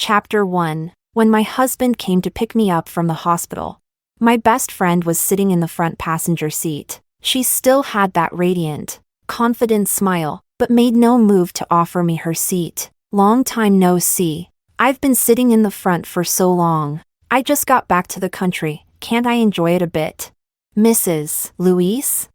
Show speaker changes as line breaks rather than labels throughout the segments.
Chapter 1. When my husband came to pick me up from the hospital. My best friend was sitting in the front passenger seat. She still had that radiant, confident smile, but made no move to offer me her seat. Long time no see. I've been sitting in the front for so long. I just got back to the country. Can't I enjoy it a bit? Mrs. Luis,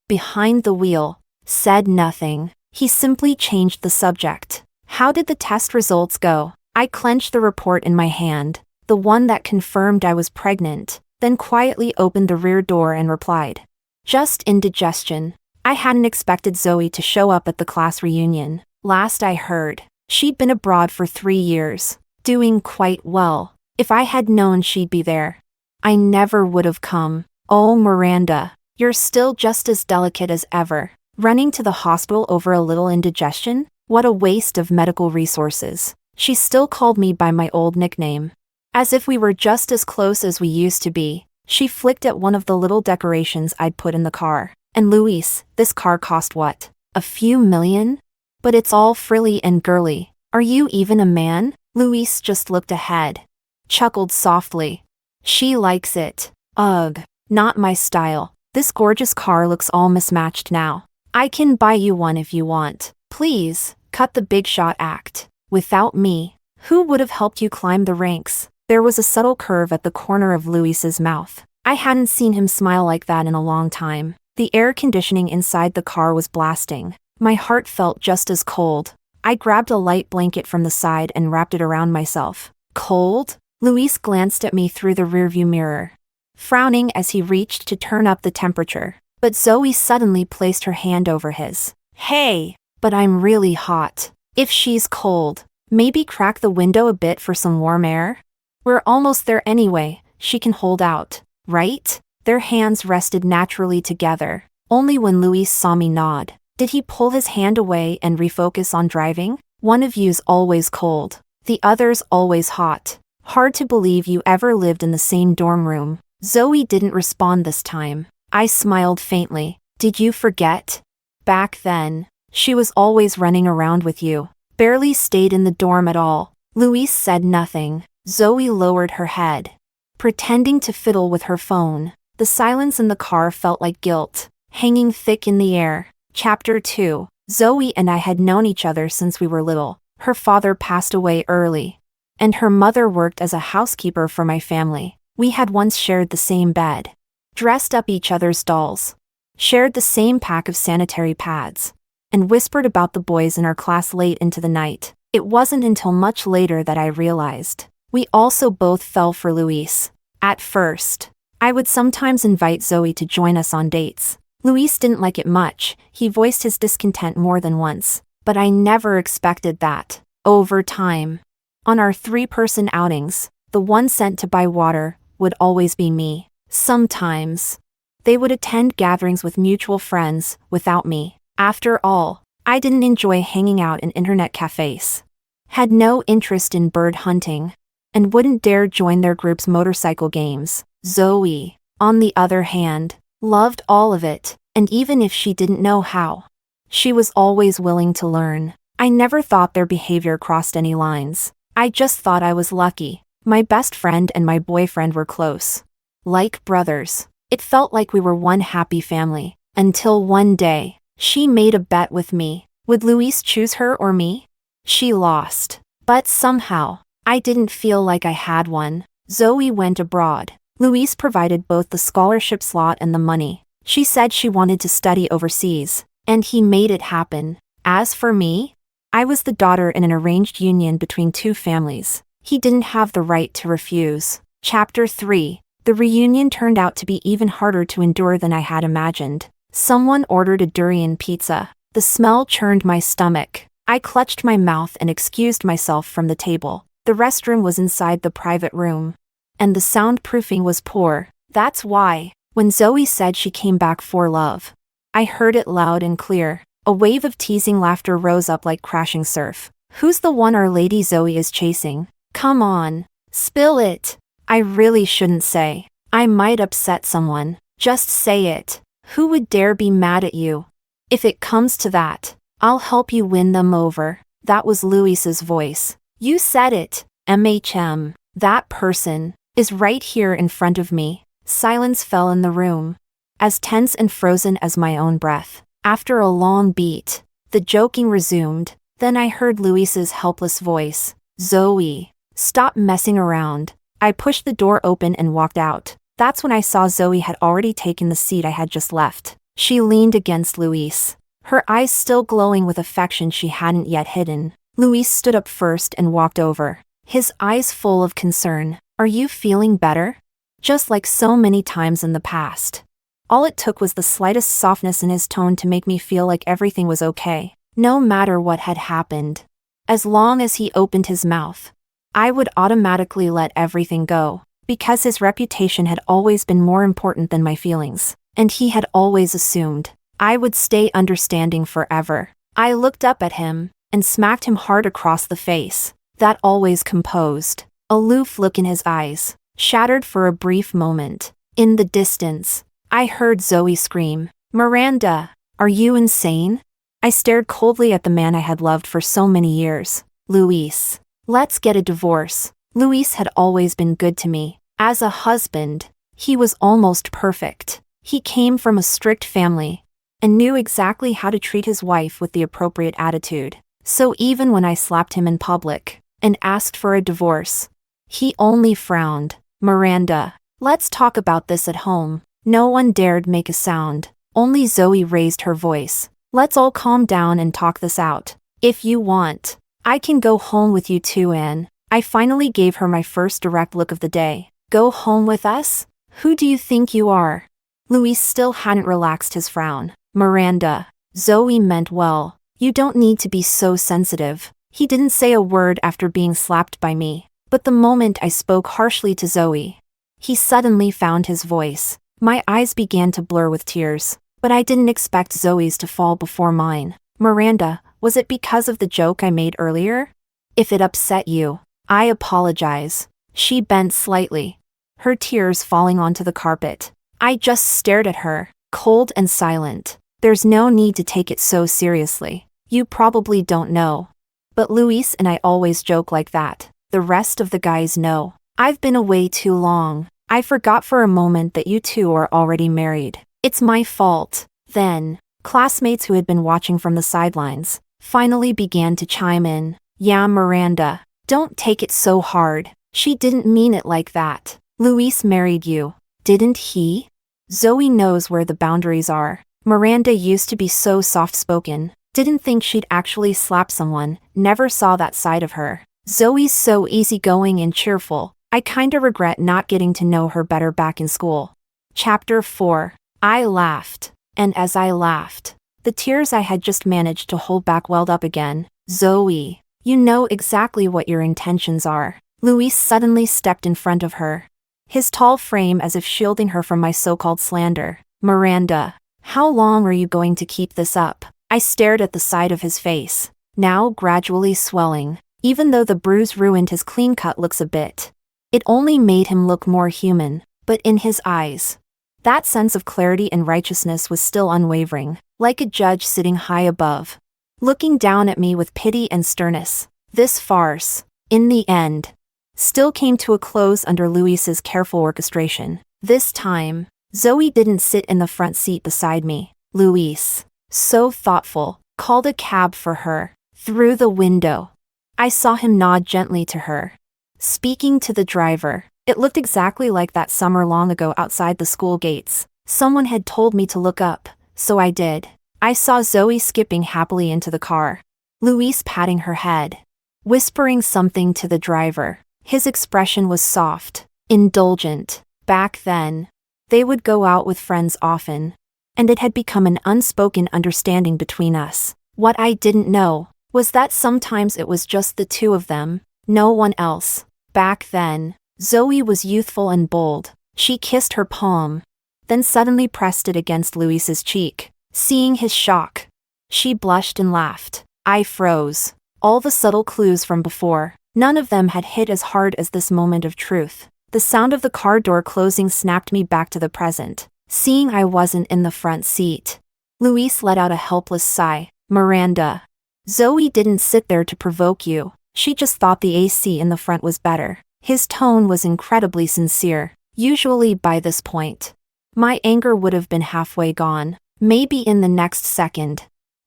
behind the wheel, said nothing. He simply changed the subject. How did the test results go? I clenched the report in my hand, the one that confirmed I was pregnant, then quietly opened the rear door and replied. Just indigestion. I hadn't expected Zoe to show up at the class reunion. Last I heard, she'd been abroad for 3 years, doing quite well. If I had known she'd be there, I never would have come. Oh, Miranda, you're still just as delicate as ever. Running to the hospital over a little indigestion? What a waste of medical resources. She still called me by my old nickname. As if we were just as close as we used to be. She flicked at one of the little decorations I'd put in the car. And Luis, this car cost what? A few million? But it's all frilly and girly. Are you even a man? Luis just looked ahead. Chuckled softly. She likes it. Ugh, not my style. This gorgeous car looks all mismatched now. I can buy you one if you want. Please, cut the big shot act. Without me, who would have helped you climb the ranks? There was a subtle curve at the corner of Luis's mouth. I hadn't seen him smile like that in a long time. The air conditioning inside the car was blasting. My heart felt just as cold. I grabbed a light blanket from the side and wrapped it around myself. Cold? Luis glanced at me through the rearview mirror, frowning as he reached to turn up the temperature. But Zoe suddenly placed her hand over his. Hey, but I'm really hot. If she's cold, maybe crack the window a bit for some warm air? We're almost there anyway, she can hold out, right? Their hands rested naturally together. Only when Luis saw me nod, did he pull his hand away and refocus on driving? One of you's always cold, the other's always hot. Hard to believe you ever lived in the same dorm room. Zoe didn't respond this time. I smiled faintly. Did you forget? Back then, she was always running around with you. Barely stayed in the dorm at all. Luis said nothing. Zoe lowered her head, pretending to fiddle with her phone. The silence in the car felt like guilt, hanging thick in the air. Chapter 2. Zoe and I had known each other since we were little. Her father passed away early, and her mother worked as a housekeeper for my family. We had once shared the same bed, dressed up each other's dolls, shared the same pack of sanitary pads, and whispered about the boys in our class late into the night. It wasn't until much later that I realized we also both fell for Luis. At first, I would sometimes invite Zoe to join us on dates. Luis didn't like it much. He voiced his discontent more than once, but I never expected that. Over time, on our 3-person outings, the one sent to buy water would always be me. Sometimes, they would attend gatherings with mutual friends without me. After all, I didn't enjoy hanging out in internet cafes, had no interest in bird hunting, and wouldn't dare join their group's motorcycle games. Zoe, on the other hand, loved all of it, and even if she didn't know how, she was always willing to learn. I never thought their behavior crossed any lines. I just thought I was lucky. My best friend and my boyfriend were close, like brothers. It felt like we were one happy family, until one day, she made a bet with me. Would Luis choose her or me? She lost. But somehow, I didn't feel like I had one. Zoe went abroad. Luis provided both the scholarship slot and the money. She said she wanted to study overseas, and he made it happen. As for me, I was the daughter in an arranged union between 2 families. He didn't have the right to refuse. Chapter 3. The reunion turned out to be even harder to endure than I had imagined. Someone ordered a durian pizza. The smell churned my stomach. I clutched my mouth and excused myself from the table. The restroom was inside the private room, and the soundproofing was poor. That's why, when Zoe said she came back for love, I heard it loud and clear. A wave of teasing laughter rose up like crashing surf. Who's the one our lady Zoe is chasing? Come on, spill it. I really shouldn't say. I might upset someone. Just say it. Who would dare be mad at you? If it comes to that, I'll help you win them over. That was Luis's voice. You said it, MHM. That person is right here in front of me. Silence fell in the room, as tense and frozen as my own breath. After a long beat, the joking resumed. Then I heard Luis's helpless voice. Zoe, stop messing around. I pushed the door open and walked out. That's when I saw Zoe had already taken the seat I had just left. She leaned against Luis, her eyes still glowing with affection she hadn't yet hidden. Luis stood up first and walked over, his eyes full of concern. Are you feeling better? Just like so many times in the past. All it took was the slightest softness in his tone to make me feel like everything was okay, no matter what had happened. As long as he opened his mouth, I would automatically let everything go, because his reputation had always been more important than my feelings, and he had always assumed I would stay understanding forever. I looked up at him and smacked him hard across the face. That always composed, aloof look in his eyes shattered for a brief moment. In the distance, I heard Zoe scream, Miranda, are you insane? I stared coldly at the man I had loved for so many years. Luis. Let's get a divorce. Luis had always been good to me. As a husband, he was almost perfect. He came from a strict family and knew exactly how to treat his wife with the appropriate attitude. So even when I slapped him in public and asked for a divorce, he only frowned. Miranda, let's talk about this at home. No one dared make a sound. Only Zoe raised her voice. Let's all calm down and talk this out. If you want, I can go home with you too, Anne. I finally gave her my first direct look of the day. Go home with us? Who do you think you are? Luis still hadn't relaxed his frown. Miranda, Zoe meant well. You don't need to be so sensitive. He didn't say a word after being slapped by me. But the moment I spoke harshly to Zoe, he suddenly found his voice. My eyes began to blur with tears, but I didn't expect Zoe's to fall before mine. Miranda, was it because of the joke I made earlier? If it upset you, I apologize. She bent slightly, her tears falling onto the carpet. I just stared at her, cold and silent. There's no need to take it so seriously. You probably don't know, but Luis and I always joke like that. The rest of the guys know. I've been away too long. I forgot for a moment that you two are already married. It's my fault. Then, classmates who had been watching from the sidelines finally began to chime in. Yeah, Miranda, don't take it so hard. She didn't mean it like that. Luis married you, didn't he? Zoe knows where the boundaries are. Miranda used to be so soft-spoken, didn't think she'd actually slap someone, never saw that side of her. Zoe's so easygoing and cheerful. I kinda regret not getting to know her better back in school. Chapter 4. I laughed, and as I laughed, the tears I had just managed to hold back welled up again. Zoe, you know exactly what your intentions are. Luis suddenly stepped in front of her, his tall frame as if shielding her from my so-called slander. Miranda, how long are you going to keep this up? I stared at the side of his face, now gradually swelling. Even though the bruise ruined his clean-cut looks a bit, it only made him look more human. But in his eyes, that sense of clarity and righteousness was still unwavering, like a judge sitting high above, looking down at me with pity and sternness. This farce, in the end, still came to a close under Luis's careful orchestration. This time, Zoe didn't sit in the front seat beside me. Luis, so thoughtful, called a cab for her. Through the window, I saw him nod gently to her, speaking to the driver. It looked exactly like that summer long ago outside the school gates. Someone had told me to look up, so I did. I saw Zoe skipping happily into the car, Luis patting her head, whispering something to the driver. His expression was soft, indulgent. Back then, they would go out with friends often, and it had become an unspoken understanding between us. What I didn't know was that sometimes it was just the two of them, no one else. Back then, Zoe was youthful and bold. She kissed her palm, then suddenly pressed it against Luis's cheek. Seeing his shock, she blushed and laughed. I froze. All the subtle clues from before, none of them had hit as hard as this moment of truth. The sound of the car door closing snapped me back to the present, seeing I wasn't in the front seat. Luis let out a helpless sigh. Miranda, Zoe didn't sit there to provoke you. She just thought the AC in the front was better. His tone was incredibly sincere. Usually by this point, my anger would have been halfway gone. Maybe in the next second,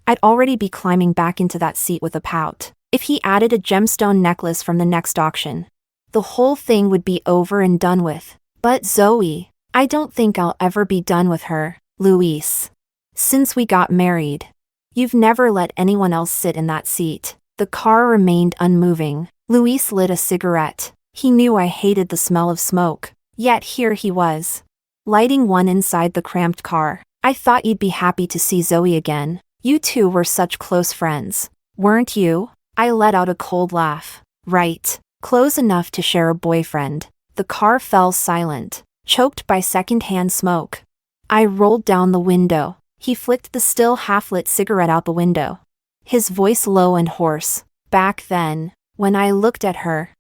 I'd already be climbing back into that seat with a pout. If he added a gemstone necklace from the next auction, the whole thing would be over and done with. But Zoe, I don't think I'll ever be done with her. Luis, since we got married, you've never let anyone else sit in that seat. The car remained unmoving. Luis lit a cigarette. He knew I hated the smell of smoke. Yet here he was, lighting one inside the cramped car. I thought you'd be happy to see Zoe again. You two were such close friends, weren't you? I let out a cold laugh. Right. Close enough to share a boyfriend. The car fell silent, choked by second-hand smoke. I rolled down the window. He flicked the still half-lit cigarette out the window, his voice low and hoarse. Back then, when I looked at her,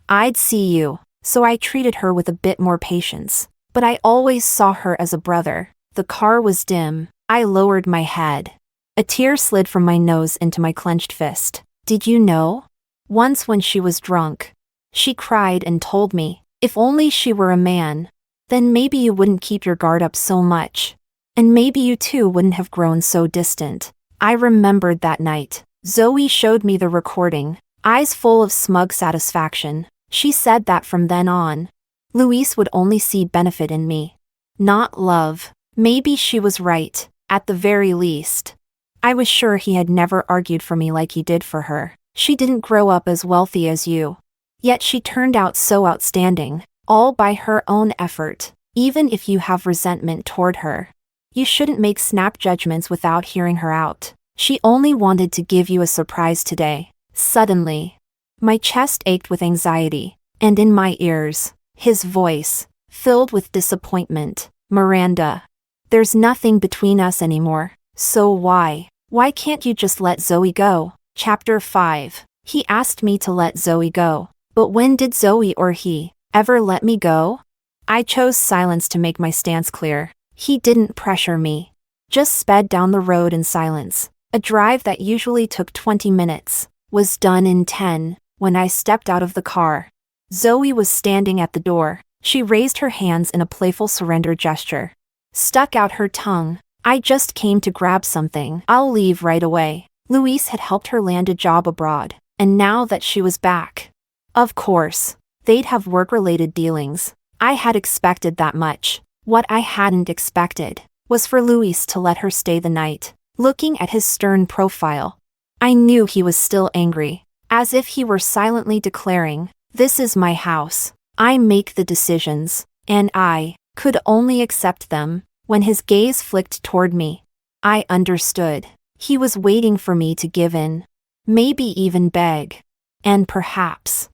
I'd see you, so I treated her with a bit more patience. But I always saw her as a brother. The car was dim. I lowered my head. A tear slid from my nose into my clenched fist. Did you know? Once when she was drunk, she cried and told me, if only she were a man, then maybe you wouldn't keep your guard up so much. And maybe you two wouldn't have grown so distant. I remembered that night. Zoe showed me the recording, eyes full of smug satisfaction. She said that from then on, Luis would only see benefit in me, not love. Maybe she was right, at the very least. I was sure he had never argued for me like he did for her. She didn't grow up as wealthy as you. Yet she turned out so outstanding, all by her own effort. Even if you have resentment toward her, you shouldn't make snap judgments without hearing her out. She only wanted to give you a surprise today. Suddenly, my chest ached with anxiety, and in my ears, his voice, filled with disappointment. Miranda, there's nothing between us anymore, so why can't you just let Zoe go? Chapter 5. He asked me to let Zoe go. But when did Zoe or he ever let me go? I chose silence to make my stance clear. He didn't pressure me, just sped down the road in silence. A drive that usually took 20 minutes was done in 10 when I stepped out of the car. Zoe was standing at the door. She raised her hands in a playful surrender gesture, stuck out her tongue. I just came to grab something. I'll leave right away. Luis had helped her land a job abroad, and now that she was back, of course, they'd have work-related dealings. I had expected that much. What I hadn't expected was for Luis to let her stay the night. Looking at his stern profile, I knew he was still angry, as if he were silently declaring, "This is my house. I make the decisions, and I could only accept them." When his gaze flicked toward me, I understood. He was waiting for me to give in, maybe even beg. And perhaps,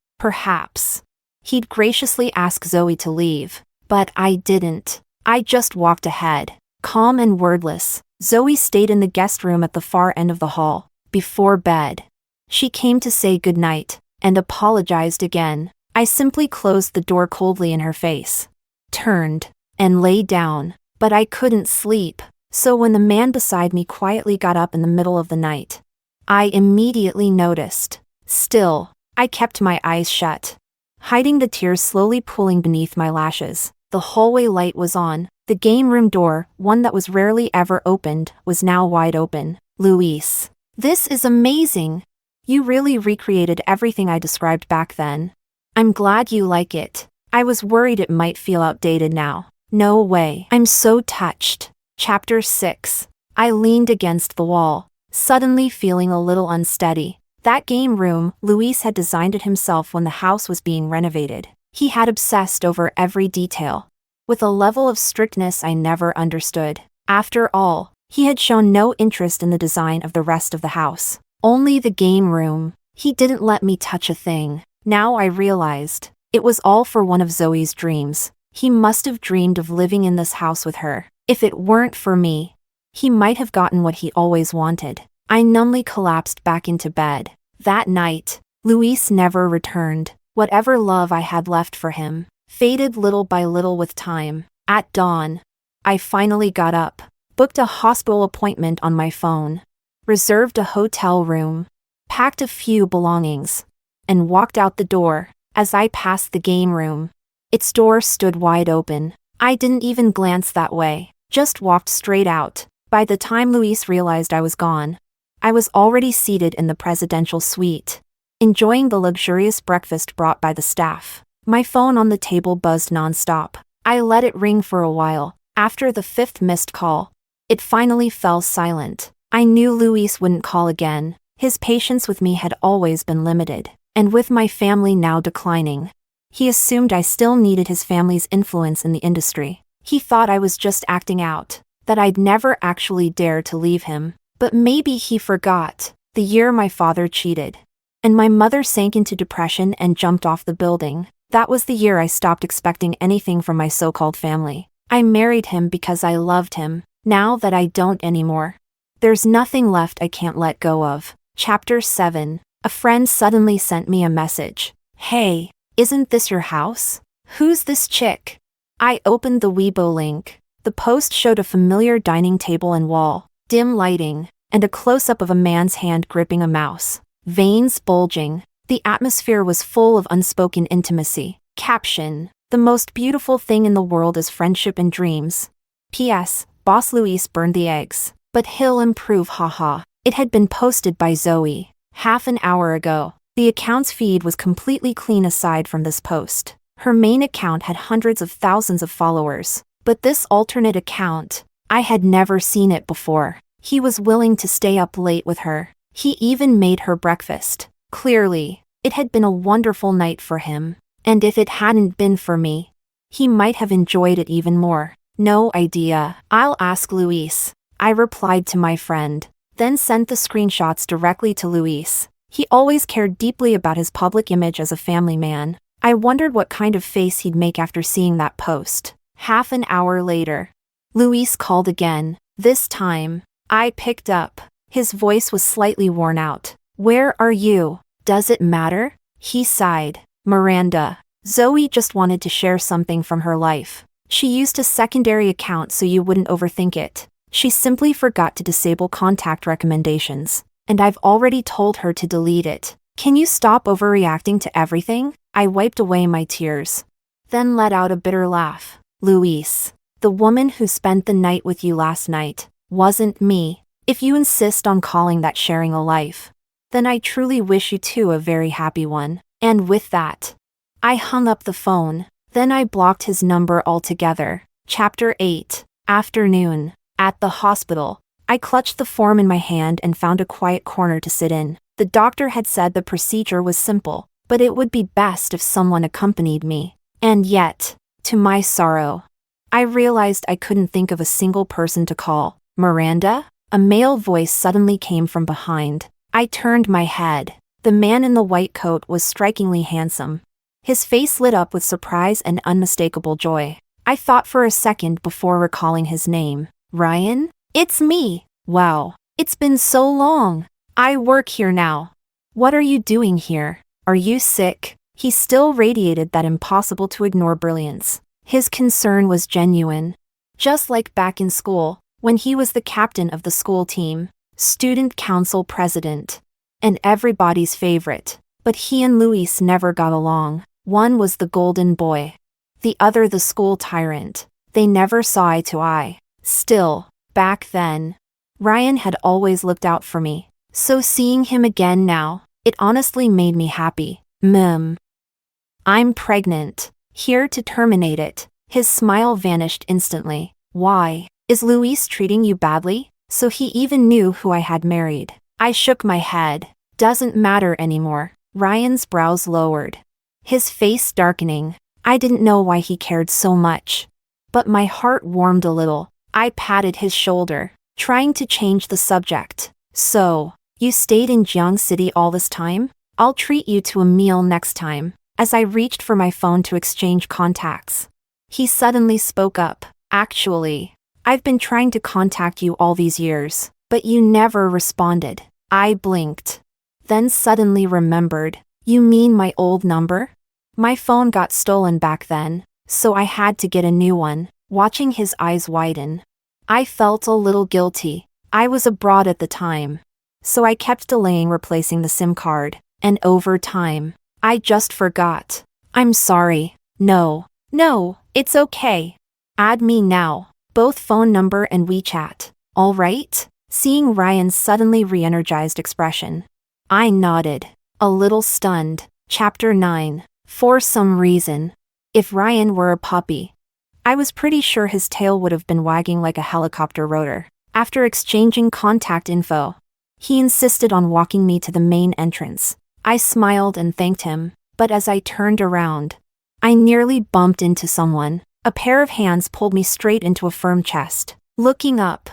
he'd graciously ask Zoe to leave. But I didn't. I just walked ahead, calm and wordless. Zoe stayed in the guest room at the far end of the hall. Before bed, she came to say goodnight, and apologized again. I simply closed the door coldly in her face, turned, and lay down. But I couldn't sleep, so when the man beside me quietly got up in the middle of the night, I immediately noticed. Still, I kept my eyes shut, hiding the tears slowly pooling beneath my lashes. The hallway light was on. The game room door, one that was rarely ever opened, was now wide open. Luis, this is amazing. You really recreated everything I described back then. I'm glad you like it. I was worried it might feel outdated now. No way. I'm so touched. Chapter 6. I leaned against the wall, suddenly feeling a little unsteady. That game room, Luis had designed it himself when the house was being renovated. He had obsessed over every detail, with a level of strictness I never understood. After all, he had shown no interest in the design of the rest of the house. Only the game room. He didn't let me touch a thing. Now I realized, it was all for one of Zoe's dreams. He must have dreamed of living in this house with her. If it weren't for me, he might have gotten what he always wanted. I numbly collapsed back into bed. That night, Luis never returned. Whatever love I had left for him faded little by little with time. At dawn, I finally got up, booked a hospital appointment on my phone, reserved a hotel room, packed a few belongings, and walked out the door. As I passed the game room, its door stood wide open. I didn't even glance that way, just walked straight out. By the time Luis realized I was gone, I was already seated in the presidential suite, enjoying the luxurious breakfast brought by the staff. My phone on the table buzzed nonstop. I let it ring for a while. After the 5th missed call, it finally fell silent. I knew Luis wouldn't call again. His patience with me had always been limited, and with my family now declining, he assumed I still needed his family's influence in the industry. He thought I was just acting out, that I'd never actually dared to leave him. But maybe he forgot the year my father cheated, and my mother sank into depression and jumped off the building. That was the year I stopped expecting anything from my so-called family. I married him because I loved him. Now that I don't anymore, there's nothing left I can't let go of. Chapter 7. A friend suddenly sent me a message. Hey, isn't this your house? Who's this chick? I opened the Weibo link. The post showed a familiar dining table and wall, dim lighting, and a close-up of a man's hand gripping a mouse. Veins bulging. The atmosphere was full of unspoken intimacy. Caption: the most beautiful thing in the world is friendship and dreams. P.S. Boss Luis burned the eggs, but he'll improve, haha. It had been posted by Zoe half an hour ago. The account's feed was completely clean aside from this post. Her main account had hundreds of thousands of followers, but this alternate account, I had never seen it before. He was willing to stay up late with her. He even made her breakfast. Clearly, it had been a wonderful night for him, and if it hadn't been for me, he might have enjoyed it even more. No idea. I'll ask Luis, I replied to my friend, then sent the screenshots directly to Luis. He always cared deeply about his public image as a family man. I wondered what kind of face he'd make after seeing that post. Half an hour later, Luis called again. This time, I picked up. His voice was slightly worn out. Where are you? Does it matter? He sighed. Miranda. Zoe just wanted to share something from her life. She used a secondary account so you wouldn't overthink it. She simply forgot to disable contact recommendations, and I've already told her to delete it. Can you stop overreacting to everything? I wiped away my tears, then let out a bitter laugh. Luis, the woman who spent the night with you last night wasn't me. If you insist on calling that sharing a life, then I truly wish you two a very happy one. And with that, I hung up the phone. Then I blocked his number altogether. Chapter 8. Afternoon. At the hospital, I clutched the form in my hand and found a quiet corner to sit in. The doctor had said the procedure was simple, but it would be best if someone accompanied me. And yet, to my sorrow, I realized I couldn't think of a single person to call. Miranda? A male voice suddenly came from behind. I turned my head. The man in the white coat was strikingly handsome. His face lit up with surprise and unmistakable joy. I thought for a second before recalling his name. Ryan? It's me! Wow, it's been so long. I work here now. What are you doing here? Are you sick? He still radiated that impossible to ignore brilliance. His concern was genuine. Just like back in school, when he was the captain of the school team, student council president, and everybody's favorite. But he and Luis never got along. One was the golden boy, the other the school tyrant. They never saw eye to eye. Still, back then, Ryan had always looked out for me. So seeing him again now, it honestly made me happy. I'm pregnant. Here to terminate it. His smile vanished instantly. Why? Is Luis treating you badly? So he even knew who I had married. I shook my head. Doesn't matter anymore. Ryan's brows lowered, his face darkening. I didn't know why he cared so much, but my heart warmed a little. I patted his shoulder, trying to change the subject. So, you stayed in Jiang City all this time? I'll treat you to a meal next time. As I reached for my phone to exchange contacts, he suddenly spoke up. Actually, I've been trying to contact you all these years, but you never responded. I blinked, then suddenly remembered. You mean my old number? My phone got stolen back then, so I had to get a new one. Watching his eyes widen, I felt a little guilty. I was abroad at the time, so I kept delaying replacing the SIM card, and over time, I just forgot. I'm sorry. No, it's okay. Add me now. Both phone number and WeChat. All right? Seeing Ryan's suddenly re-energized expression, I nodded, a little stunned. Chapter 9. For some reason. If Ryan were a puppy, I was pretty sure his tail would have been wagging like a helicopter rotor. After exchanging contact info, he insisted on walking me to the main entrance. I smiled and thanked him, but as I turned around, I nearly bumped into someone. A pair of hands pulled me straight into a firm chest. Looking up,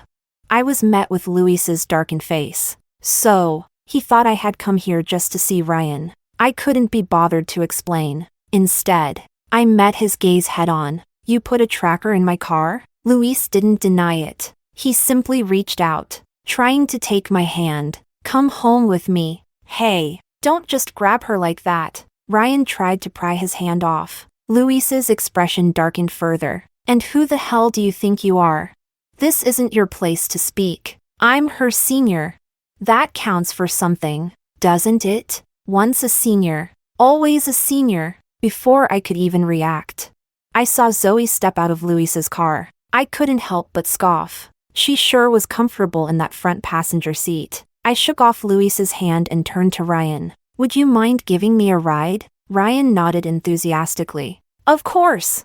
I was met with Luis's darkened face. So, he thought I had come here just to see Ryan. I couldn't be bothered to explain. Instead, I met his gaze head-on. You put a tracker in my car? Luis didn't deny it. He simply reached out, trying to take my hand. Come home with me. Hey, don't just grab her like that. Ryan tried to pry his hand off. Luis's expression darkened further. And who the hell do you think you are? This isn't your place to speak. I'm her senior. That counts for something, doesn't it? Once a senior, always a senior. Before I could even react, I saw Zoe step out of Luis's car. I couldn't help but scoff. She sure was comfortable in that front passenger seat. I shook off Luis's hand and turned to Ryan. Would you mind giving me a ride? Ryan nodded enthusiastically. Of course.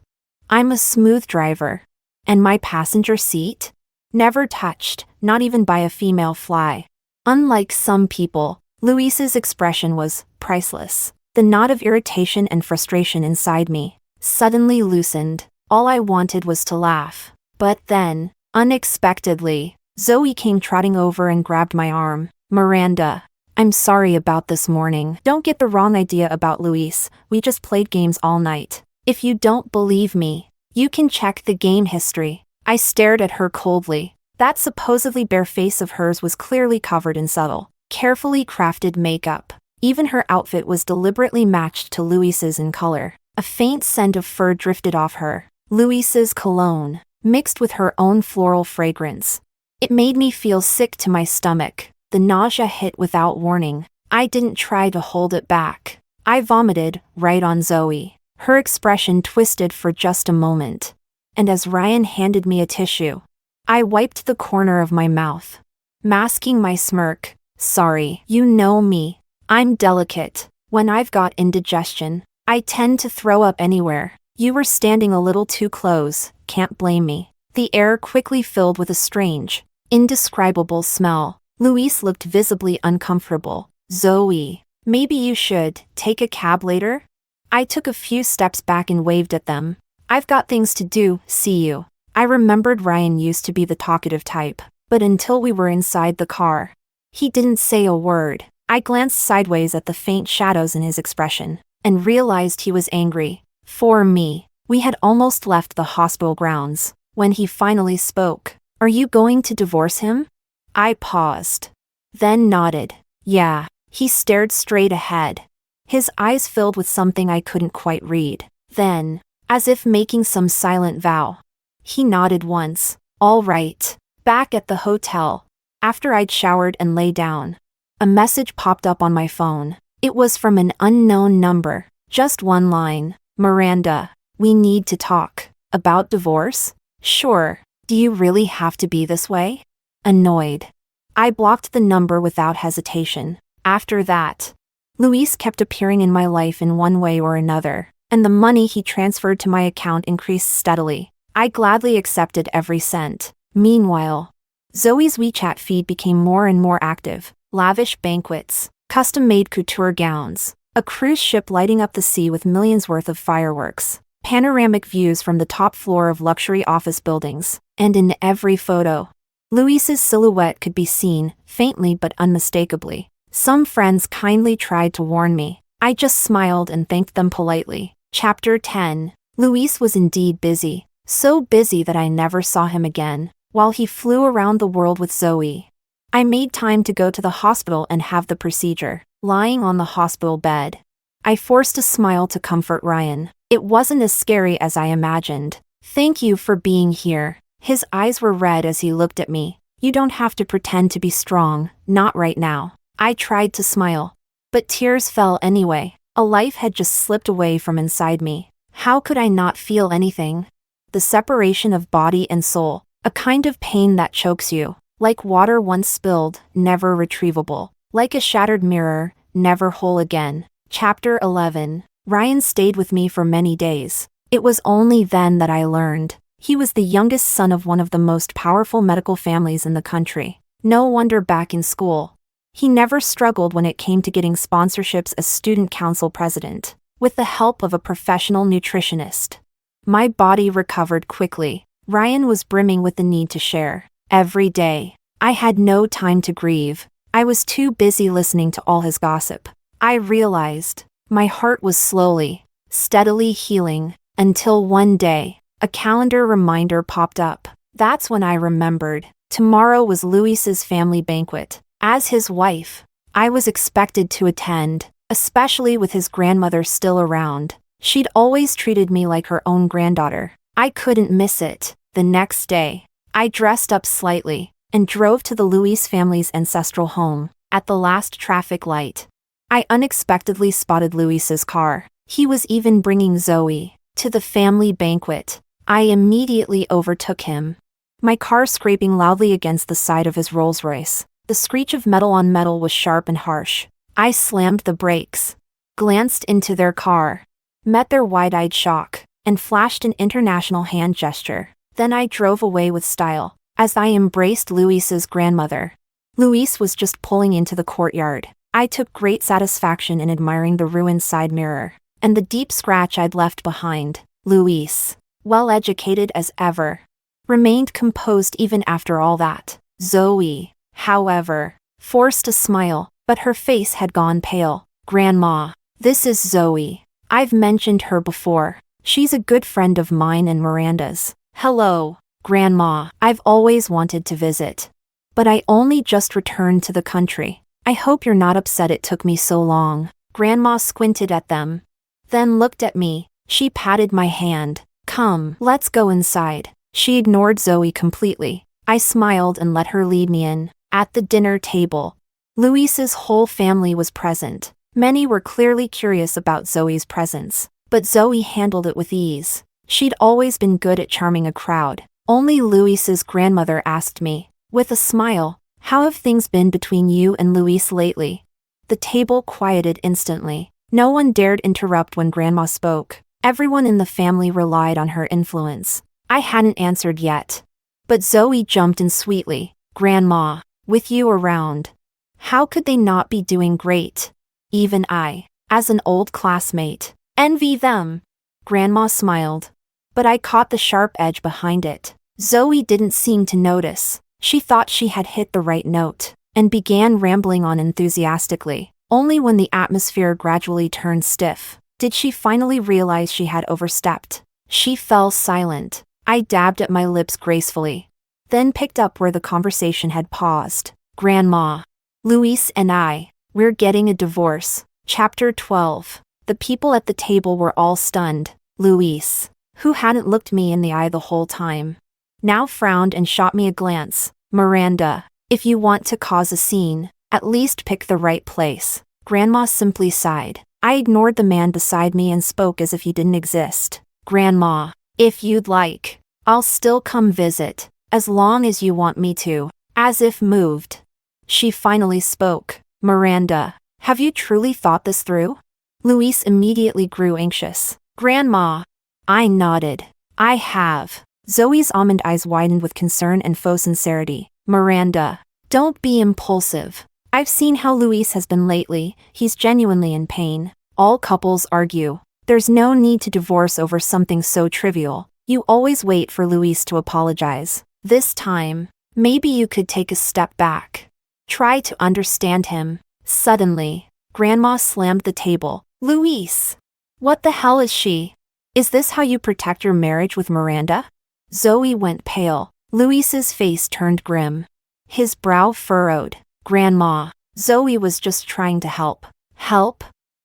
I'm a smooth driver. And my passenger seat? Never touched, not even by a female fly. Unlike some people, Luis's expression was priceless. The knot of irritation and frustration inside me suddenly loosened. All I wanted was to laugh. But then, unexpectedly, Zoe came trotting over and grabbed my arm. Miranda, I'm sorry about this morning. Don't get the wrong idea about Luis. We just played games all night. If you don't believe me, you can check the game history. I stared at her coldly. That supposedly bare face of hers was clearly covered in subtle, carefully crafted makeup. Even her outfit was deliberately matched to Luis's in color. A faint scent of fur drifted off her. Luis's cologne, mixed with her own floral fragrance. It made me feel sick to my stomach. The nausea hit without warning. I didn't try to hold it back. I vomited right on Zoe. Her expression twisted for just a moment. And as Ryan handed me a tissue, I wiped the corner of my mouth, masking my smirk. Sorry, you know me. I'm delicate. When I've got indigestion, I tend to throw up anywhere. You were standing a little too close, can't blame me. The air quickly filled with a strange, indescribable smell. Luis looked visibly uncomfortable. Zoe, maybe you should take a cab later? I took a few steps back and waved at them. I've got things to do, see you. I remembered Ryan used to be the talkative type, but until we were inside the car, he didn't say a word. I glanced sideways at the faint shadows in his expression, and realized he was angry. For me, we had almost left the hospital grounds, when he finally spoke. Are you going to divorce him? I paused, then nodded. Yeah. He stared straight ahead. His eyes filled with something I couldn't quite read. Then, as if making some silent vow, he nodded once. All right. Back at the hotel, after I'd showered and lay down, a message popped up on my phone. It was from an unknown number. Just one line. Miranda, we need to talk. About divorce? Sure. Do you really have to be this way? Annoyed, I blocked the number without hesitation. After that, Luis kept appearing in my life in one way or another, and the money he transferred to my account increased steadily. I gladly accepted every cent. Meanwhile, Zoe's WeChat feed became more and more active. Lavish banquets, custom-made couture gowns, a cruise ship lighting up the sea with millions worth of fireworks, panoramic views from the top floor of luxury office buildings, and in every photo, Luis's silhouette could be seen, faintly but unmistakably. Some friends kindly tried to warn me. I just smiled and thanked them politely. Chapter 10. Luis was indeed busy, so busy that I never saw him again. While he flew around the world with Zoe, I made time to go to the hospital and have the procedure. Lying on the hospital bed, I forced a smile to comfort Ryan. It wasn't as scary as I imagined. Thank you for being here. His eyes were red as he looked at me. You don't have to pretend to be strong, not right now. I tried to smile, but tears fell anyway. A life had just slipped away from inside me. How could I not feel anything? The separation of body and soul, a kind of pain that chokes you, like water once spilled, never retrievable, like a shattered mirror, never whole again. Chapter 11. Ryan stayed with me for many days. It was only then that I learned. He was the youngest son of one of the most powerful medical families in the country. No wonder back in school, he never struggled when it came to getting sponsorships as student council president, with the help of a professional nutritionist. My body recovered quickly. Ryan was brimming with the need to share. Every day, I had no time to grieve. I was too busy listening to all his gossip. I realized my heart was slowly, steadily healing, until one day, a calendar reminder popped up. That's when I remembered. Tomorrow was Luis's family banquet. As his wife, I was expected to attend, especially with his grandmother still around. She'd always treated me like her own granddaughter. I couldn't miss it. The next day, I dressed up slightly and drove to the Luis family's ancestral home. At the last traffic light, I unexpectedly spotted Luis's car. He was even bringing Zoe to the family banquet. I immediately overtook him, my car scraping loudly against the side of his Rolls-Royce. The screech of metal on metal was sharp and harsh. I slammed the brakes, glanced into their car, met their wide-eyed shock, and flashed an international hand gesture. Then I drove away with style, as I embraced Luis's grandmother. Luis was just pulling into the courtyard. I took great satisfaction in admiring the ruined side mirror, and the deep scratch I'd left behind. Luis, well-educated as ever, remained composed even after all that. Zoe, however, forced a smile, but her face had gone pale. Grandma, this is Zoe. I've mentioned her before. She's a good friend of mine and Miranda's. Hello, Grandma. I've always wanted to visit, but I only just returned to the country. I hope you're not upset it took me so long. Grandma squinted at them, then looked at me. She patted my hand. Come, let's go inside. She ignored Zoe completely. I smiled and let her lead me in. At the dinner table, Luis's whole family was present. Many were clearly curious about Zoe's presence, but Zoe handled it with ease. She'd always been good at charming a crowd. Only Luis's grandmother asked me, with a smile, "How have things been between you and Luis lately?" The table quieted instantly. No one dared interrupt when Grandma spoke. Everyone in the family relied on her influence. I hadn't answered yet, but Zoe jumped in sweetly. Grandma, with you around, how could they not be doing great? Even I, as an old classmate, envy them. Grandma smiled, but I caught the sharp edge behind it. Zoe didn't seem to notice. She thought she had hit the right note, and began rambling on enthusiastically. Only when the atmosphere gradually turned stiff did she finally realize she had overstepped. She fell silent. I dabbed at my lips gracefully, then picked up where the conversation had paused. Grandma, Luis and we're getting a divorce. Chapter 12. The people at the table were all stunned. Luis, who hadn't looked me in the eye the whole time, now frowned and shot me a glance. Miranda, if you want to cause a scene, at least pick the right place. Grandma simply sighed. I ignored the man beside me and spoke as if he didn't exist. Grandma, if you'd like, I'll still come visit, as long as you want me to. As if moved, she finally spoke. Miranda, have you truly thought this through? Luis immediately grew anxious. Grandma. I nodded. I have. Zoe's almond eyes widened with concern and faux sincerity. Miranda, don't be impulsive. I've seen how Luis has been lately. He's genuinely in pain. All couples argue. There's no need to divorce over something so trivial. You always wait for Luis to apologize. This time, maybe you could take a step back. Try to understand him. Suddenly, Grandma slammed the table. Luis! What the hell is she? Is this how you protect your marriage with Miranda? Zoe went pale. Luis's face turned grim. His brow furrowed. Grandma, Zoe was just trying to help. Help?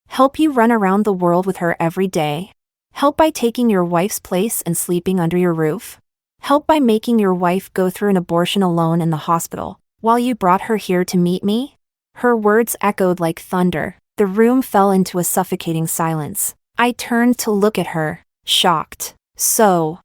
Help you run around the world with her every day? Help by taking your wife's place and sleeping under your roof? Help by making your wife go through an abortion alone in the hospital, while you brought her here to meet me? Her words echoed like thunder. The room fell into a suffocating silence. I turned to look at her, shocked. So,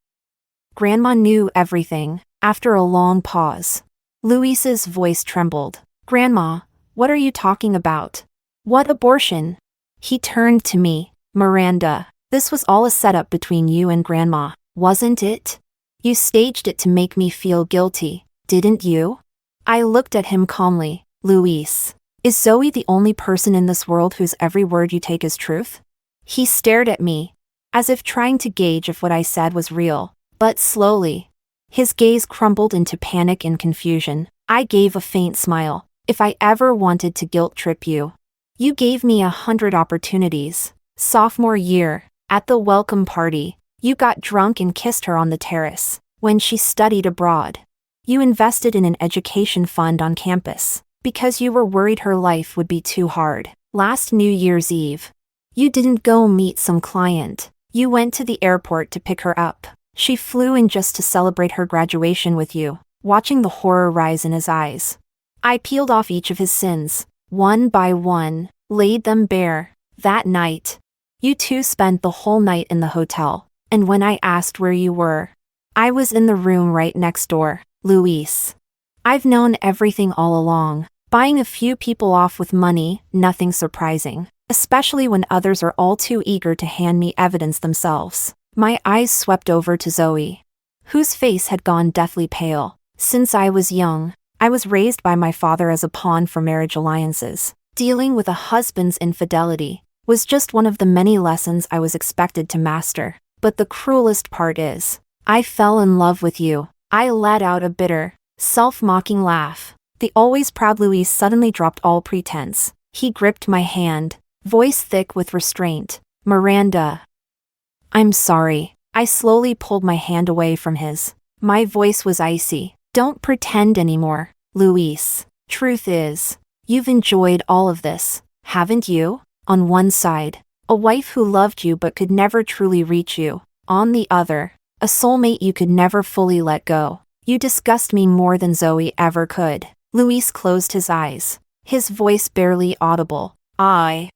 Grandma knew everything. After a long pause, Luis's voice trembled. Grandma, what are you talking about? What abortion? He turned to me. Miranda, this was all a setup between you and Grandma, wasn't it? You staged it to make me feel guilty, didn't you? I looked at him calmly. Luis, is Zoe the only person in this world whose every word you take is truth? He stared at me, as if trying to gauge if what I said was real, but slowly, his gaze crumbled into panic and confusion. I gave a faint smile. If I ever wanted to guilt trip you, you gave me 100 opportunities. Sophomore year, at the welcome party, you got drunk and kissed her on the terrace. When she studied abroad, you invested in an education fund on campus, because you were worried her life would be too hard. Last New Year's Eve, you didn't go meet some client. You went to the airport to pick her up. She flew in just to celebrate her graduation with you, watching the horror rise in his eyes. I peeled off each of his sins, one by one, laid them bare. That night, you two spent the whole night in the hotel, and when I asked where you were, I was in the room right next door. Luis, I've known everything all along. Buying a few people off with money, nothing surprising, especially when others are all too eager to hand me evidence themselves. My eyes swept over to Zoe, whose face had gone deathly pale. Since I was young, I was raised by my father as a pawn for marriage alliances. Dealing with a husband's infidelity was just one of the many lessons I was expected to master. But the cruelest part is, I fell in love with you. I let out a bitter, self-mocking laugh. The always proud Luis suddenly dropped all pretense. He gripped my hand, voice thick with restraint. Miranda, I'm sorry. I slowly pulled my hand away from his. My voice was icy. Don't pretend anymore, Luis. Truth is, you've enjoyed all of this, haven't you? On one side, a wife who loved you but could never truly reach you. On the other, a soulmate you could never fully let go. You disgust me more than Zoe ever could. Luis closed his eyes, his voice barely audible. I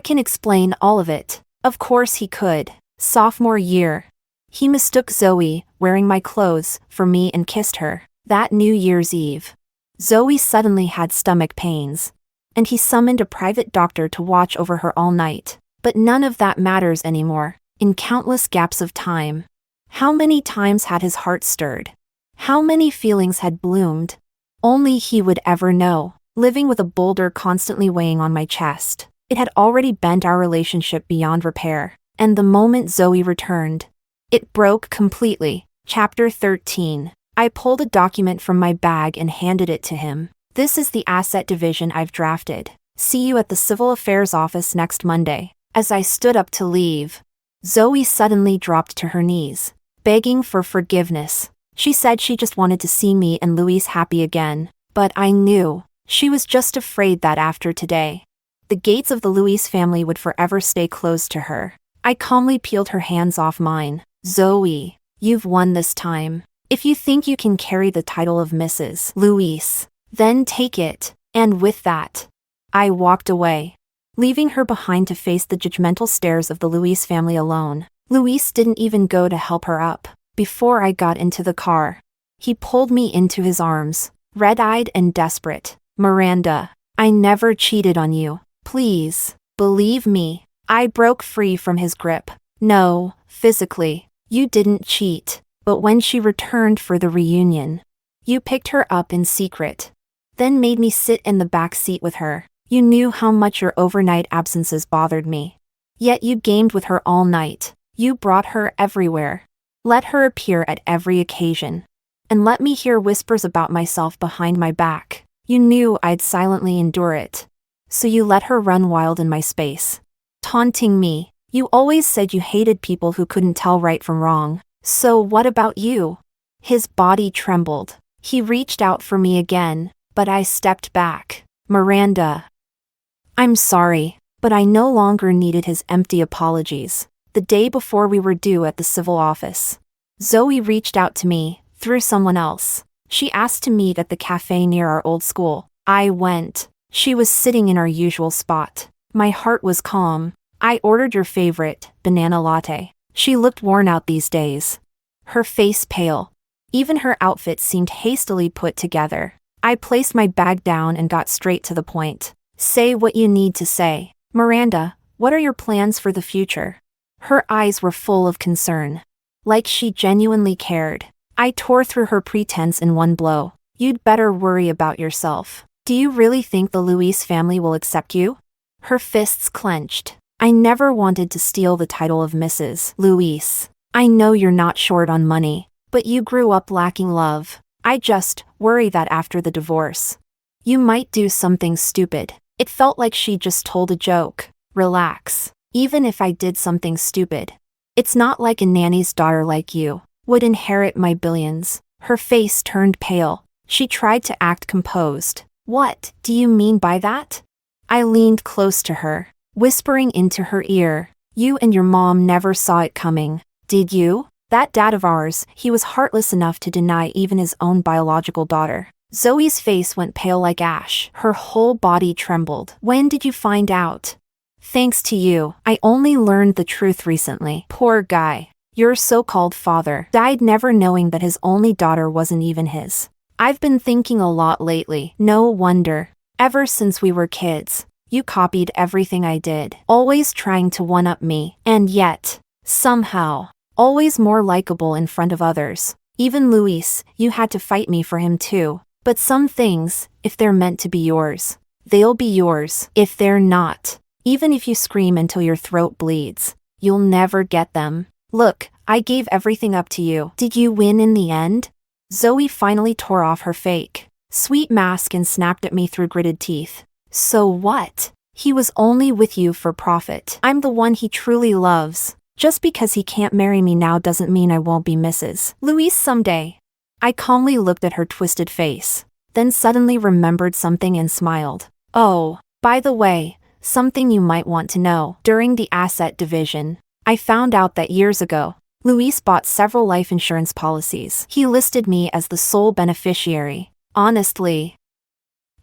can explain all of it. Of course he could. Sophomore year, he mistook Zoe, wearing my clothes, for me and kissed her. That New Year's Eve, Zoe suddenly had stomach pains, and he summoned a private doctor to watch over her all night. But none of that matters anymore. In countless gaps of time, how many times had his heart stirred? How many feelings had bloomed? Only he would ever know. Living with a boulder constantly weighing on my chest, it had already bent our relationship beyond repair. And the moment Zoe returned, it broke completely. Chapter 13. I pulled a document from my bag and handed it to him. This is the asset division I've drafted. See you at the Civil Affairs office next Monday. As I stood up to leave, Zoe suddenly dropped to her knees, begging for forgiveness. She said she just wanted to see me and Luis happy again, but I knew she was just afraid that after today, the gates of the Luis family would forever stay closed to her. I calmly peeled her hands off mine. Zoe, you've won this time. If you think you can carry the title of Mrs. Luis, then take it. And with that, I walked away, leaving her behind to face the judgmental stares of the Luis family alone. Luis didn't even go to help her up. Before I got into the car, he pulled me into his arms, red-eyed and desperate. Miranda, I never cheated on you. Please, believe me. I broke free from his grip. No, physically, you didn't cheat. But when she returned for the reunion, you picked her up in secret, then made me sit in the back seat with her. You knew how much your overnight absences bothered me. Yet you gamed with her all night. You brought her everywhere. Let her appear at every occasion. And let me hear whispers about myself behind my back. You knew I'd silently endure it. So you let her run wild in my space, taunting me. You always said you hated people who couldn't tell right from wrong. So what about you? His body trembled. He reached out for me again, but I stepped back. Miranda, I'm sorry, but I no longer needed his empty apologies. The day before we were due at the civil office, Zoe reached out to me, through someone else. She asked to meet at the cafe near our old school. I went. She was sitting in our usual spot. My heart was calm. I ordered your favorite, banana latte. She looked worn out these days. Her face pale. Even her outfit seemed hastily put together. I placed my bag down and got straight to the point. Say what you need to say. Miranda, what are your plans for the future? Her eyes were full of concern. Like she genuinely cared. I tore through her pretense in one blow. You'd better worry about yourself. Do you really think the Luis family will accept you? Her fists clenched. I never wanted to steal the title of Mrs. Luis. I know you're not short on money, but you grew up lacking love. I just worry that after the divorce, you might do something stupid. It felt like she just told a joke. Relax. Even if I did something stupid, it's not like a nanny's daughter like you would inherit my billions. Her face turned pale. She tried to act composed. What do you mean by that? I leaned close to her, whispering into her ear. You and your mom never saw it coming, did you? That dad of ours, he was heartless enough to deny even his own biological daughter. Zoe's face went pale like ash. Her whole body trembled. When did you find out? Thanks to you, I only learned the truth recently. Poor guy. Your so-called father died never knowing that his only daughter wasn't even his. I've been thinking a lot lately. No wonder. Ever since we were kids, you copied everything I did, always trying to one-up me, and yet, somehow, always more likable in front of others. Even Luis, you had to fight me for him too. But some things, if they're meant to be yours, they'll be yours. If they're not, even if you scream until your throat bleeds, you'll never get them. Look, I gave everything up to you. Did you win in the end? Zoe finally tore off her fake sweet mask and snapped at me through gritted teeth. So what? He was only with you for profit. I'm the one he truly loves. Just because he can't marry me now doesn't mean I won't be Mrs. Luis someday. I calmly looked at her twisted face, then suddenly remembered something and smiled. Oh, by the way, something you might want to know. During the asset division, I found out that years ago, Luis bought several life insurance policies. He listed me as the sole beneficiary. Honestly,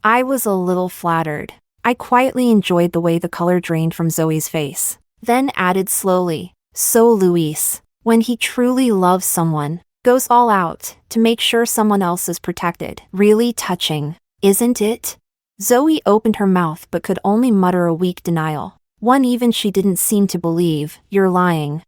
I was a little flattered. I quietly enjoyed the way the color drained from Zoe's face, then added slowly, so Luis, when he truly loves someone, goes all out to make sure someone else is protected. Really touching, isn't it? Zoe opened her mouth but could only mutter a weak denial. One even she didn't seem to believe. You're lying.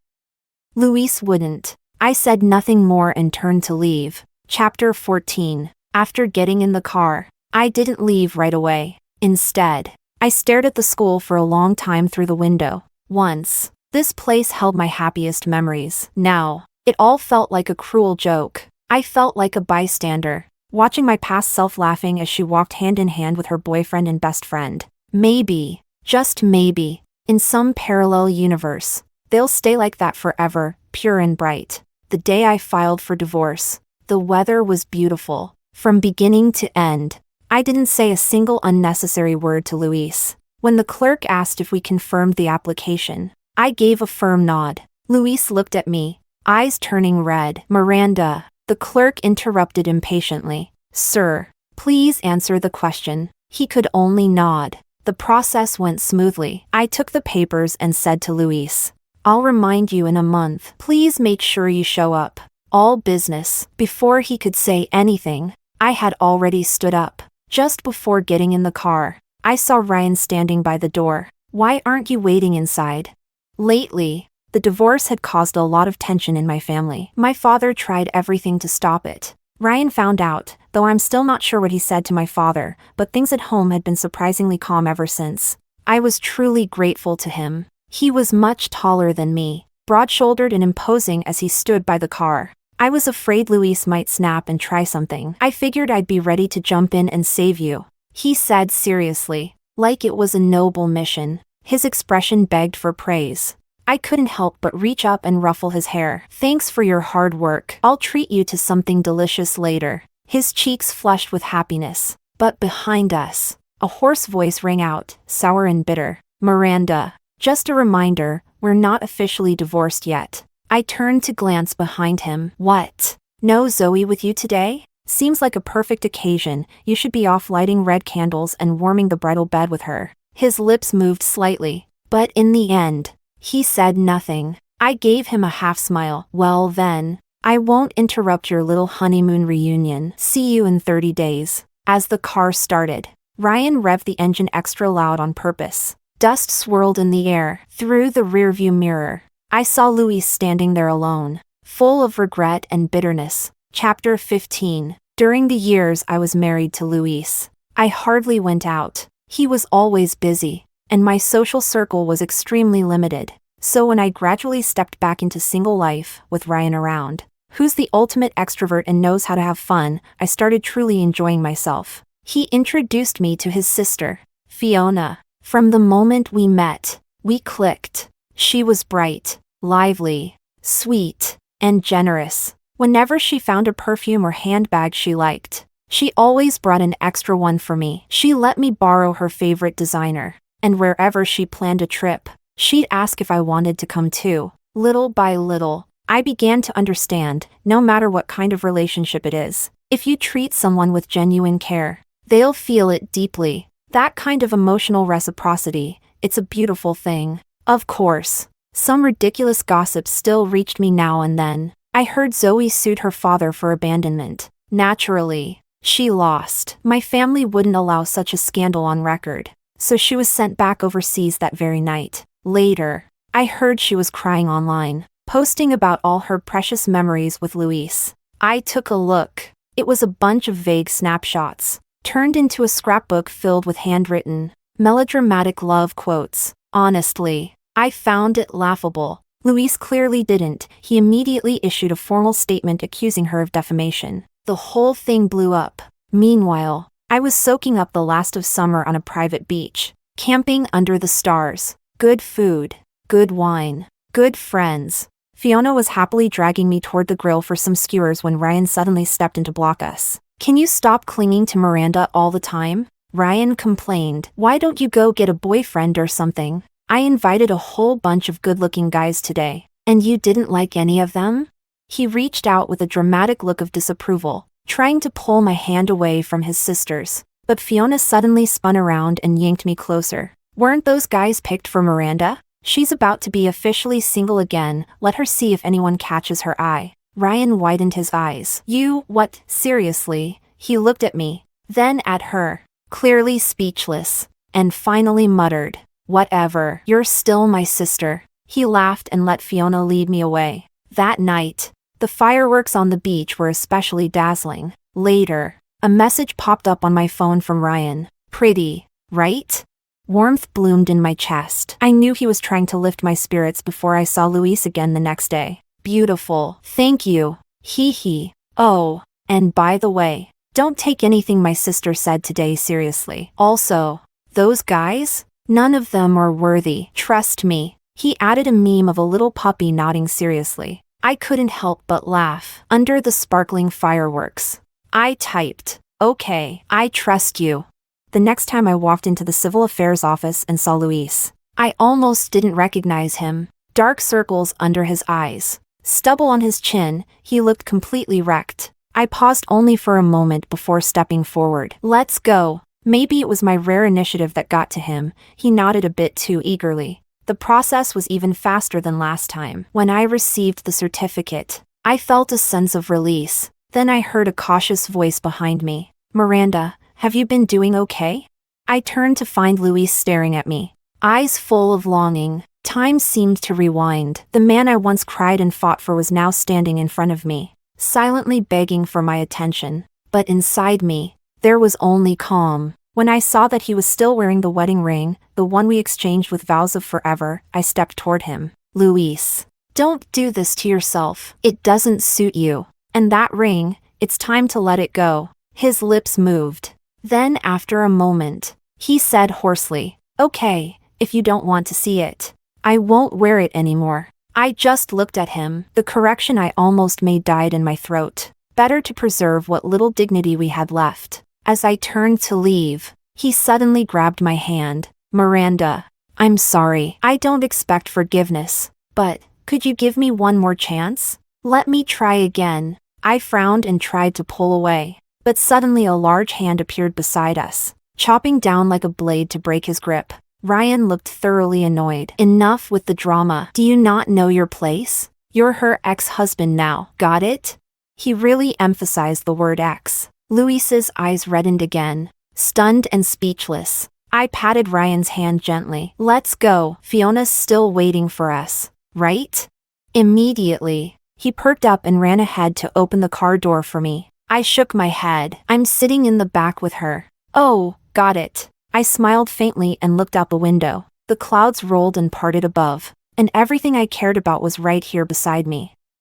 Luis wouldn't. I said nothing more and turned to leave. Chapter 14. After getting in the car, I didn't leave right away. Instead, I stared at the school for a long time through the window. Once, this place held my happiest memories. Now, it all felt like a cruel joke. I felt like a bystander, watching my past self laughing as she walked hand in hand with her boyfriend and best friend. Maybe, just maybe, in some parallel universe, they'll stay like that forever, pure and bright. The day I filed for divorce, the weather was beautiful, from beginning to end. I didn't say a single unnecessary word to Luis. When the clerk asked if we confirmed the application, I gave a firm nod. Luis looked at me, eyes turning red. Miranda, the clerk interrupted impatiently. Sir, please answer the question. He could only nod. The process went smoothly. I took the papers and said to Luis, I'll remind you in a month. Please make sure you show up. All business. Before he could say anything, I had already stood up. Just before getting in the car, I saw Ryan standing by the door. Why aren't you waiting inside? Lately, the divorce had caused a lot of tension in my family. My father tried everything to stop it. Ryan found out, though I'm still not sure what he said to my father, but things at home had been surprisingly calm ever since. I was truly grateful to him. He was much taller than me, broad-shouldered and imposing as he stood by the car. I was afraid Luis might snap and try something. I figured I'd be ready to jump in and save you, he said seriously, like it was a noble mission. His expression begged for praise. I couldn't help but reach up and ruffle his hair. Thanks for your hard work. I'll treat you to something delicious later. His cheeks flushed with happiness. But behind us, a hoarse voice rang out, sour and bitter. Miranda, just a reminder, we're not officially divorced yet. I turned to glance behind him. What? No Zoe with you today? Seems like a perfect occasion. You should be off lighting red candles and warming the bridal bed with her." His lips moved slightly, but in the end, he said nothing. I gave him a half smile. "Well then, I won't interrupt your little honeymoon reunion. See you in 30 days. As the car started, Ryan revved the engine extra loud on purpose. Dust swirled in the air. Through the rearview mirror, I saw Luis standing there alone, full of regret and bitterness. Chapter 15. During the years I was married to Luis, I hardly went out. He was always busy, and my social circle was extremely limited. So when I gradually stepped back into single life, with Ryan around, who's the ultimate extrovert and knows how to have fun, I started truly enjoying myself. He introduced me to his sister, Fiona. From the moment we met, we clicked. She was bright, lively, sweet, and generous. Whenever she found a perfume or handbag she liked, she always brought an extra one for me. She let me borrow her favorite designer, and wherever she planned a trip, she'd ask if I wanted to come too. Little by little, I began to understand, no matter what kind of relationship it is, if you treat someone with genuine care, they'll feel it deeply. That kind of emotional reciprocity, it's a beautiful thing. Of course, some ridiculous gossip still reached me now and then. I heard Zoe sued her father for abandonment. Naturally, she lost. My family wouldn't allow such a scandal on record, so she was sent back overseas that very night. Later, I heard she was crying online, posting about all her precious memories with Luis. I took a look. It was a bunch of vague snapshots, turned into a scrapbook filled with handwritten, melodramatic love quotes. Honestly, I found it laughable. Luis clearly didn't. He immediately issued a formal statement accusing her of defamation. The whole thing blew up. Meanwhile, I was soaking up the last of summer on a private beach, camping under the stars. Good food, good wine, good friends. Fiona was happily dragging me toward the grill for some skewers when Ryan suddenly stepped in to block us. "Can you stop clinging to Miranda all the time?" Ryan complained. "Why don't you go get a boyfriend or something? I invited a whole bunch of good-looking guys today, and you didn't like any of them?" He reached out with a dramatic look of disapproval, trying to pull my hand away from his sister's, but Fiona suddenly spun around and yanked me closer. "Weren't those guys picked for Miranda? She's about to be officially single again. Let her see if anyone catches her eye." Ryan widened his eyes. "You, what, seriously?" He looked at me, then at her, clearly speechless, and finally muttered, "Whatever. You're still my sister." He laughed and let Fiona lead me away. That night, the fireworks on the beach were especially dazzling. Later, a message popped up on my phone from Ryan. "Pretty, right?" Warmth bloomed in my chest. I knew he was trying to lift my spirits before I saw Luis again the next day. "Beautiful. Thank you. Hee hee. Oh, and by the way, don't take anything my sister said today seriously. Also, those guys? None of them are worthy. Trust me." He added a meme of a little puppy nodding seriously. I couldn't help but laugh. Under the sparkling fireworks, I typed, "Okay, I trust you." The next time I walked into the civil affairs office and saw Luis, I almost didn't recognize him. Dark circles under his eyes, stubble on his chin, he looked completely wrecked. I paused only for a moment before stepping forward. "Let's go." Maybe it was my rare initiative that got to him. He nodded a bit too eagerly. The process was even faster than last time. When I received the certificate, I felt a sense of release. Then I heard a cautious voice behind me. "Miranda, have you been doing okay?" I turned to find Luis staring at me, eyes full of longing. Time seemed to rewind. The man I once cried and fought for was now standing in front of me, silently begging for my attention. But inside me, there was only calm. When I saw that he was still wearing the wedding ring, the one we exchanged with vows of forever, I stepped toward him. "Luis, don't do this to yourself. It doesn't suit you. And that ring, it's time to let it go." His lips moved. Then after a moment, he said hoarsely, "Okay, if you don't want to see it, I won't wear it anymore." I just looked at him. The correction I almost made died in my throat. Better to preserve what little dignity we had left. As I turned to leave, he suddenly grabbed my hand. "Miranda, I'm sorry. I don't expect forgiveness, but could you give me one more chance? Let me try again." I frowned and tried to pull away. But suddenly a large hand appeared beside us, chopping down like a blade to break his grip. Ryan looked thoroughly annoyed. Enough with the drama. Do you not know your place? You're her ex-husband now, got it? He really emphasized the word ex. Luis's eyes reddened again, stunned and speechless. I patted Ryan's hand gently. Let's go. Fiona's still waiting for us, right? Immediately, he perked up and ran ahead to open the car door for me. I shook my head. I'm sitting in the back with her. Oh, got it. I smiled faintly and looked out the window. The clouds rolled and parted above, and everything I cared about was right here beside me.